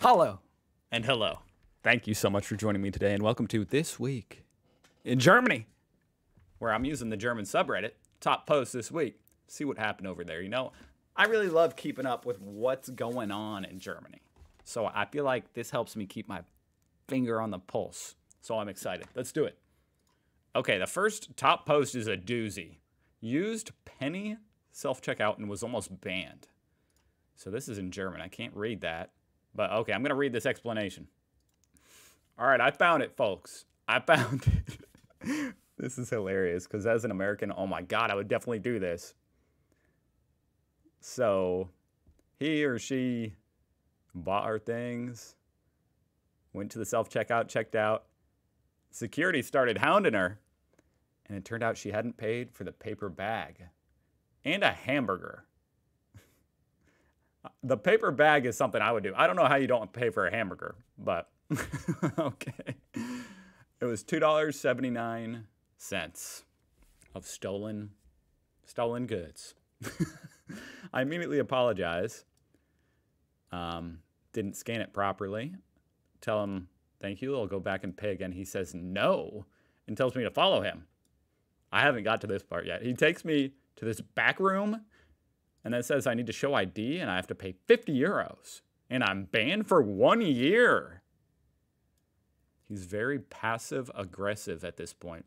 Hello and hello. Thank you so much for joining me today, and welcome to This Week in Germany, where I'm using the German subreddit, top post this week. See what happened over there. You know, I really love keeping up with what's going on in Germany. So I feel like this helps me keep my finger on the pulse. So I'm excited. Let's do it. Okay, the first top post is a doozy. Used penny self-checkout and was almost banned. So this is in German. I can't read that. But okay, I'm going to read this explanation. All right, I found it, folks. I found it. This is hilarious because as an American, oh my God, I would definitely do this. So he or she bought our things, went to the self-checkout, checked out. Security started hounding her, and it turned out she hadn't paid for the paper bag and a hamburger. The paper bag is something I would do. I don't know how you don't pay for a hamburger, but okay. It was $2.79 of stolen goods. I immediately apologize. Didn't scan it properly. Tell him, thank you, I'll go back and pay again. He says no and tells me to follow him. I haven't got to this part yet. He takes me to this back room and then says I need to show ID and I have to pay 50 euros. And I'm banned for 1 year. He's very passive aggressive at this point.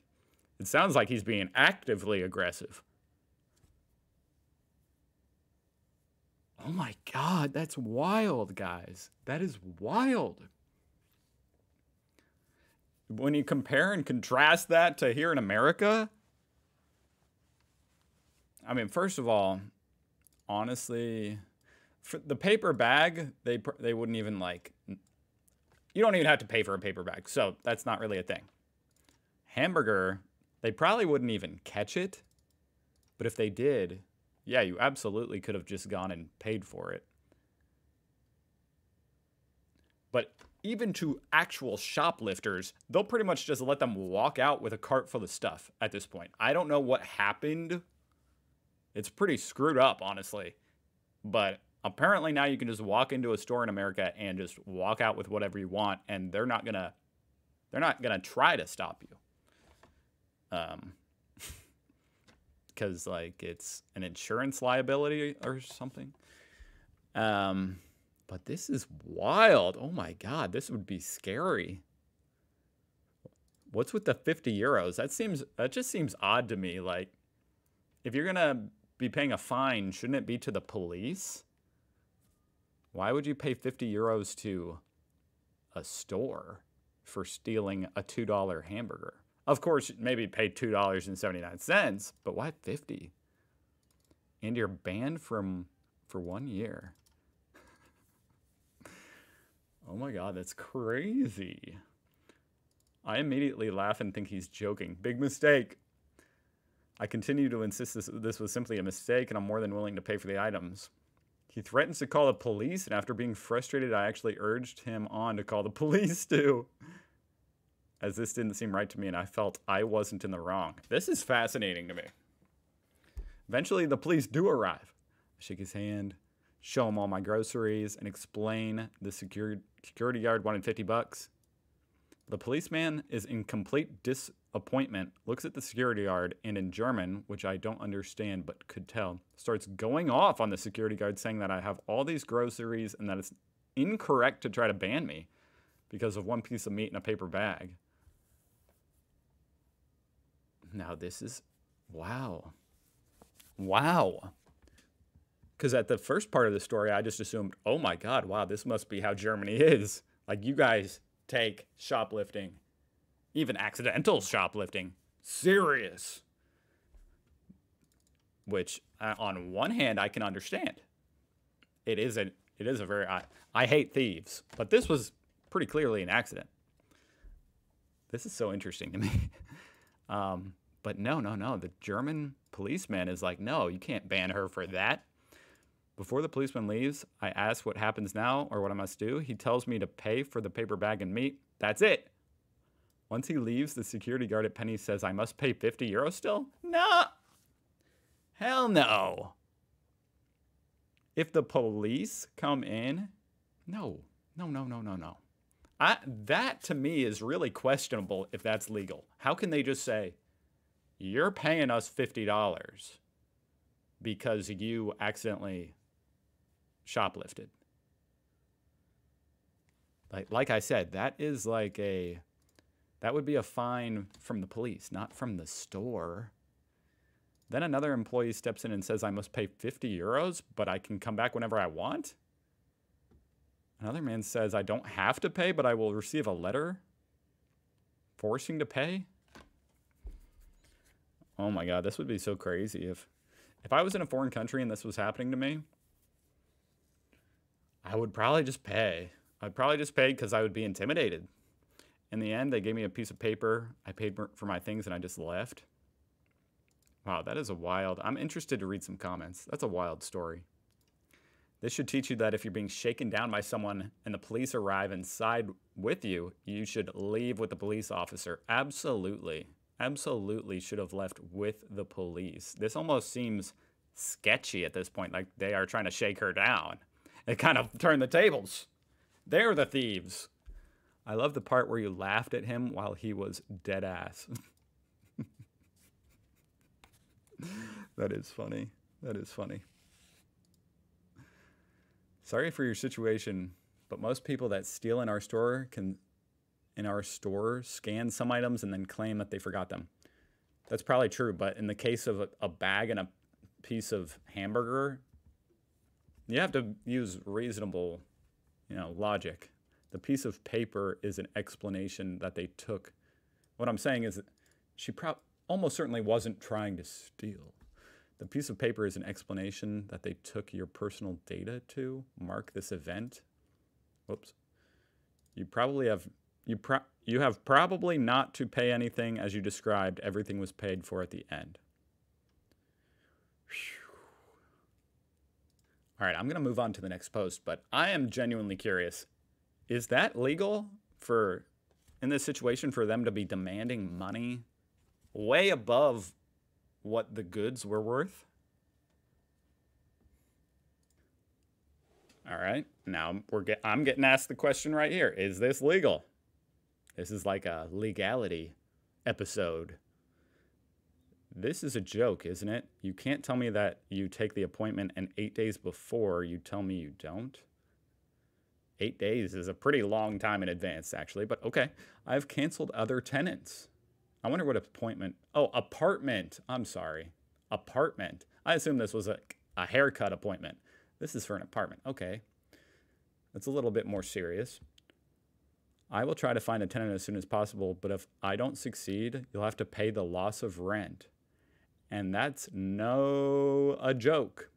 It sounds like he's being actively aggressive. Oh my God, that's wild, guys. That is wild. When you compare and contrast that to here in America, I mean, first of all, honestly, for the paper bag, they wouldn't even like, you don't even have to pay for a paper bag, so that's not really a thing. Hamburger, they probably wouldn't even catch it, but if they did, yeah, you absolutely could have just gone and paid for it. But even to actual shoplifters, they'll pretty much just let them walk out with a cart full of stuff at this point. I don't know what happened. It's pretty screwed up, honestly. But apparently now you can just walk into a store in America and just walk out with whatever you want, and they're not gonna try to stop you. Because like it's an insurance liability or something. But this is wild. Oh my God, this would be scary. What's with the 50 euros? That just seems odd to me. Like, if you're gonna be paying a fine, shouldn't it be to the police? Why would you pay 50 euros to a store for stealing a $2 hamburger? Of course, maybe pay $2.79, but why 50? And you're banned for 1 year. Oh my God, that's crazy. I immediately laugh and think he's joking. Big mistake. I continue to insist this was simply a mistake, and I'm more than willing to pay for the items. He threatens to call the police, and after being frustrated, I actually urged him on to call the police too, as this didn't seem right to me, and I felt I wasn't in the wrong. This is fascinating to me. Eventually, the police do arrive. I shake his hand, show him all my groceries, and explain the security guard wanted $50. The policeman is in complete disappointment, looks at the security guard, and in German, which I don't understand but could tell, starts going off on the security guard saying that I have all these groceries and that it's incorrect to try to ban me because of one piece of meat in a paper bag. Now this is, wow. Wow. Because at the first part of the story, I just assumed, oh my God, wow, this must be how Germany is. Like, you guys take shoplifting, even accidental shoplifting, serious. Which, on one hand, I can understand. It is a very, I hate thieves, but this was pretty clearly an accident. This is so interesting to me. But no. The German policeman is like, no, you can't ban her for that. Before the policeman leaves, I ask what happens now or what I must do. He tells me to pay for the paper bag and meat. That's it. Once he leaves, the security guard at Penny says I must pay 50 euros still? No. Hell no. If the police come in, no. No, no, no, no, no. That to me is really questionable if that's legal. How can they just say, you're paying us $50 because you accidentally shoplifted? Like I said, that would be a fine from the police, not from the store. Then another employee steps in and says I must pay 50 euros, but I can come back whenever I want. Another man says I don't have to pay, but I will receive a letter forcing to pay. Oh my God, this would be so crazy. If I was in a foreign country and this was happening to me, I would probably just pay. I'd probably just pay because I would be intimidated. In the end, they gave me a piece of paper. I paid for my things and I just left. Wow, that is a wild... I'm interested to read some comments. That's a wild story. This should teach you that if you're being shaken down by someone and the police arrive and side with you, you should leave with the police officer. Absolutely. Absolutely should have left with the police. This almost seems sketchy at this point, like they are trying to shake her down. It kind of turned the tables. They're the thieves. I love the part where you laughed at him while he was dead ass. That is funny. That is funny. Sorry for your situation, but most people that steal in our store scan some items and then claim that they forgot them. That's probably true, but in the case of a bag and a piece of hamburger, you have to use reasonable, logic. The piece of paper is an explanation that they took. What I'm saying is that she almost certainly wasn't trying to steal. The piece of paper is an explanation that they took your personal data to mark this event. Whoops. You have probably not to pay anything as you described. Everything was paid for at the end. Whew. All right, I'm going to move on to the next post, but I am genuinely curious. Is that legal in this situation for them to be demanding money way above what the goods were worth? All right, now I'm getting asked the question right here. Is this legal? This is like a legality episode. This is a joke, isn't it? You can't tell me that you take the appointment and 8 days before you tell me you don't. 8 days is a pretty long time in advance, actually, but okay. I've canceled other tenants. I wonder what appointment... Oh, apartment. I'm sorry. Apartment. I assume this was a haircut appointment. This is for an apartment. Okay. That's a little bit more serious. I will try to find a tenant as soon as possible, but if I don't succeed, you'll have to pay the loss of rent. And that's a joke.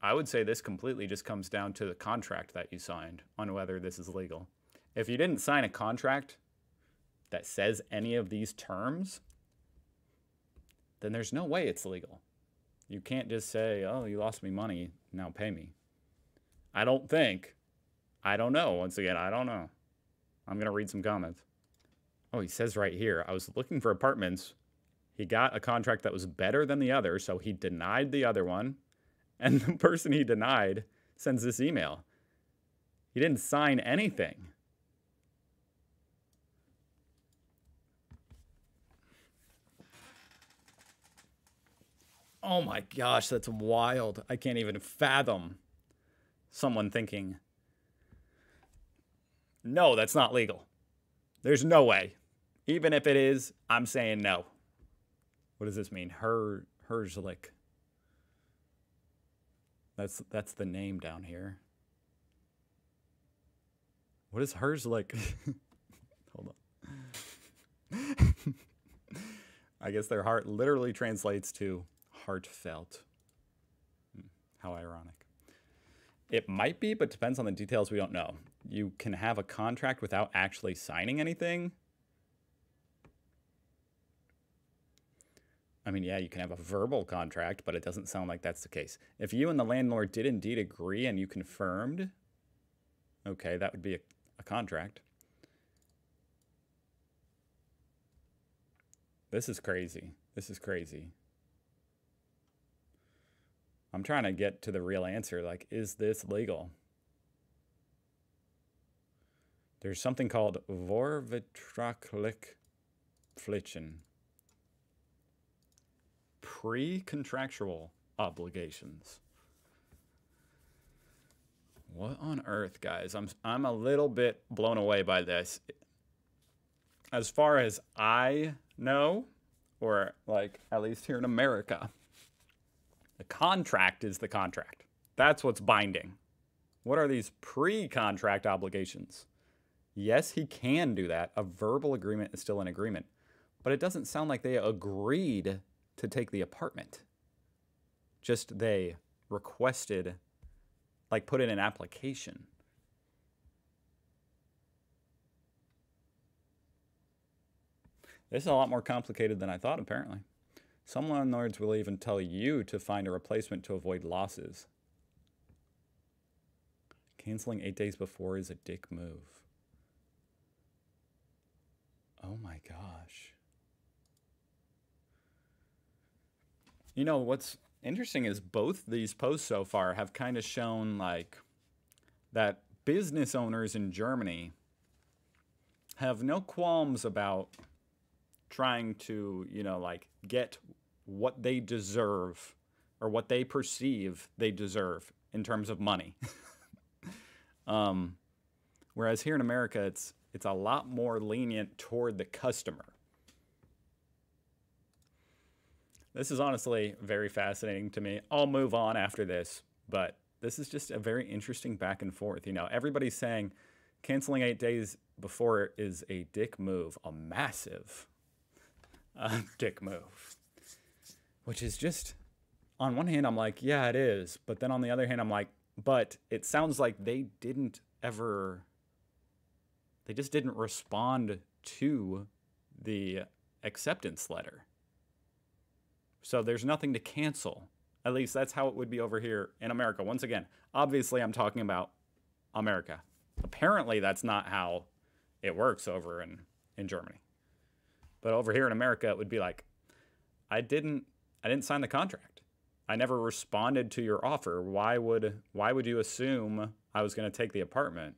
I would say this completely just comes down to the contract that you signed on whether this is legal. If you didn't sign a contract that says any of these terms, then there's no way it's legal. You can't just say, oh, you lost me money, now pay me. I don't think. I don't know. Once again, I don't know. I'm going to read some comments. Oh, he says right here, I was looking for apartments. He got a contract that was better than the other, so he denied the other one. And the person he denied sends this email. He didn't sign anything. Oh my gosh, that's wild. I can't even fathom someone thinking, no, that's not legal. There's no way. Even if it is, I'm saying no. What does this mean? Herzlich. That's the name down here. What is Herzlich? Hold on. I guess their heart literally translates to heartfelt. How ironic. It might be, but depends on the details. We don't know. You can have a contract without actually signing anything. I mean, yeah, you can have a verbal contract, but it doesn't sound like that's the case. If you and the landlord did indeed agree and you confirmed, okay, that would be a contract. This is crazy. This is crazy. I'm trying to get to the real answer. Like, is this legal? There's something called voorvertragelijk pflichten. Pre-contractual obligations. What on earth, guys? I'm a little bit blown away by this. As far as I know, or like at least here in America, the contract is the contract. That's what's binding. What are these pre-contract obligations? Yes, he can do that. A verbal agreement is still an agreement. But it doesn't sound like they agreed to take the apartment. Just they requested, like put in an application. This is a lot more complicated than I thought, apparently. Some landlords will even tell you to find a replacement to avoid losses. Canceling 8 days before is a dick move. Oh my gosh. You know, what's interesting is both these posts so far have kind of shown like that business owners in Germany have no qualms about trying to, you know, like get what they deserve or what they perceive they deserve in terms of money. Whereas here in America, it's a lot more lenient toward the customer. This is honestly very fascinating to me. I'll move on after this, but this is just a very interesting back and forth. You know, everybody's saying canceling 8 days before is a dick move, a massive dick move. Which is just, on one hand, I'm like, yeah, it is. But then on the other hand, I'm like, but it sounds like they just didn't respond to the acceptance letter. So there's nothing to cancel. At least that's how it would be over here in America. Once again, obviously I'm talking about America. Apparently that's not how it works over in Germany. But over here in America, it would be like, I didn't sign the contract. I never responded to your offer. Why would you assume I was going to take the apartment?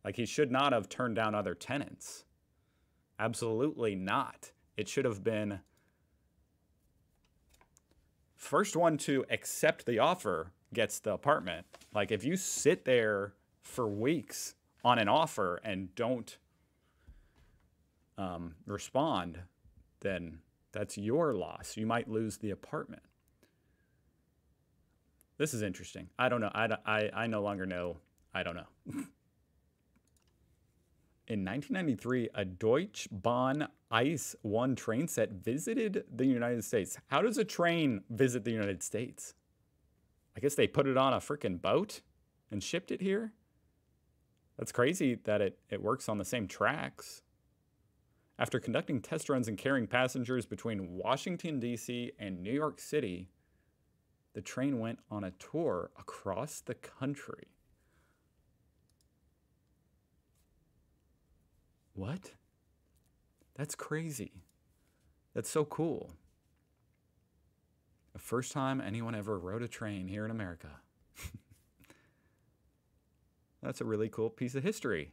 Like, he should not have turned down other tenants. Absolutely not. It should have been first one to accept the offer gets the apartment. Like, if you sit there for weeks on an offer and don't respond, then that's your loss. You might lose the apartment. This is interesting. I don't know. I no longer know. I don't know. In 1993, a Deutsche Bahn Ice 1 train set visited the United States. How does a train visit the United States? I guess they put it on a freaking boat and shipped it here? That's crazy that it works on the same tracks. After conducting test runs and carrying passengers between Washington, D.C. and New York City, the train went on a tour across the country. What? That's crazy. That's so cool. The first time anyone ever rode a train here in America. That's a really cool piece of history.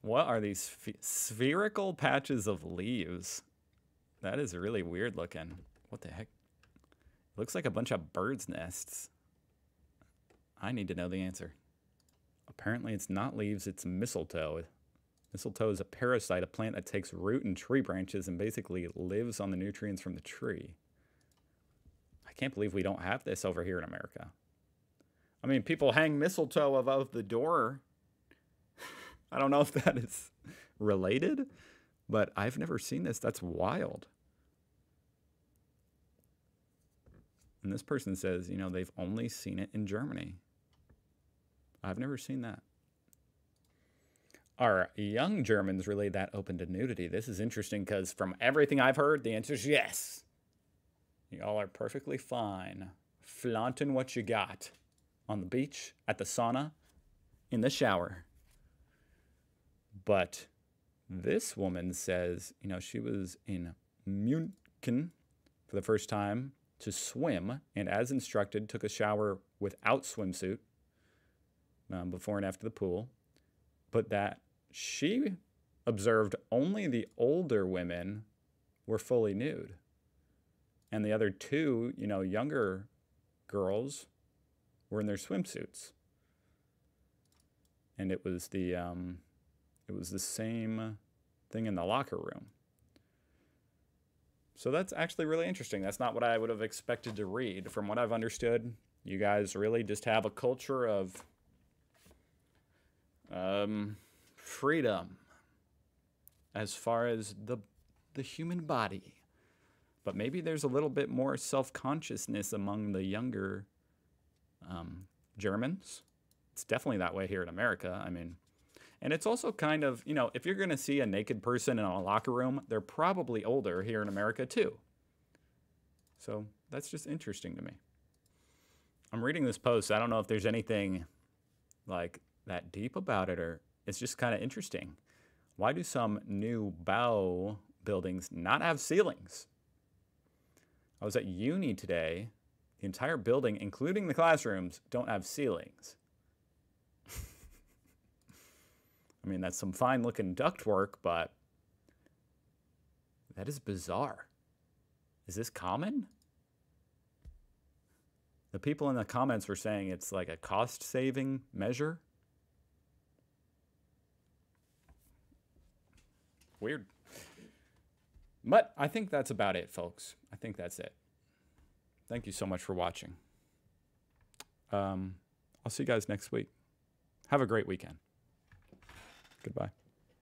What are these spherical patches of leaves? That is really weird looking. What the heck? Looks like a bunch of birds' nests. I need to know the answer. Apparently it's not leaves, it's mistletoe. Mistletoe is a parasite, a plant that takes root in tree branches and basically lives on the nutrients from the tree. I can't believe we don't have this over here in America. I mean, people hang mistletoe above the door. I don't know if that is related, but I've never seen this. That's wild. And this person says, you know, they've only seen it in Germany. I've never seen that. Are young Germans really that open to nudity? This is interesting because from everything I've heard, the answer is yes. Y'all are perfectly fine flaunting what you got on the beach, at the sauna, in the shower. But this woman says, you know, she was in Munich for the first time to swim and, as instructed, took a shower without swimsuit before and after the pool, but that she observed only the older women were fully nude. And the other two, younger girls were in their swimsuits. And it was the same thing in the locker room. So that's actually really interesting. That's not what I would have expected to read. From what I've understood, you guys really just have a culture of freedom as far as the human body. But maybe there's a little bit more self-consciousness among the younger Germans. It's definitely that way here in America. I mean, and it's also kind of, if you're going to see a naked person in a locker room, they're probably older here in America too. So that's just interesting to me. I'm reading this post. I don't know if there's anything like that deep about it, or it's just kind of interesting. Why do some new Bau buildings not have ceilings? I was at uni today. The entire building, including the classrooms, don't have ceilings. I mean, that's some fine-looking ductwork, but that is bizarre. Is this common? The people in the comments were saying it's like a cost-saving measure. Weird. But I think that's about it, folks. I think that's it. Thank you so much for watching. I'll see you guys next week. Have a great weekend. Goodbye.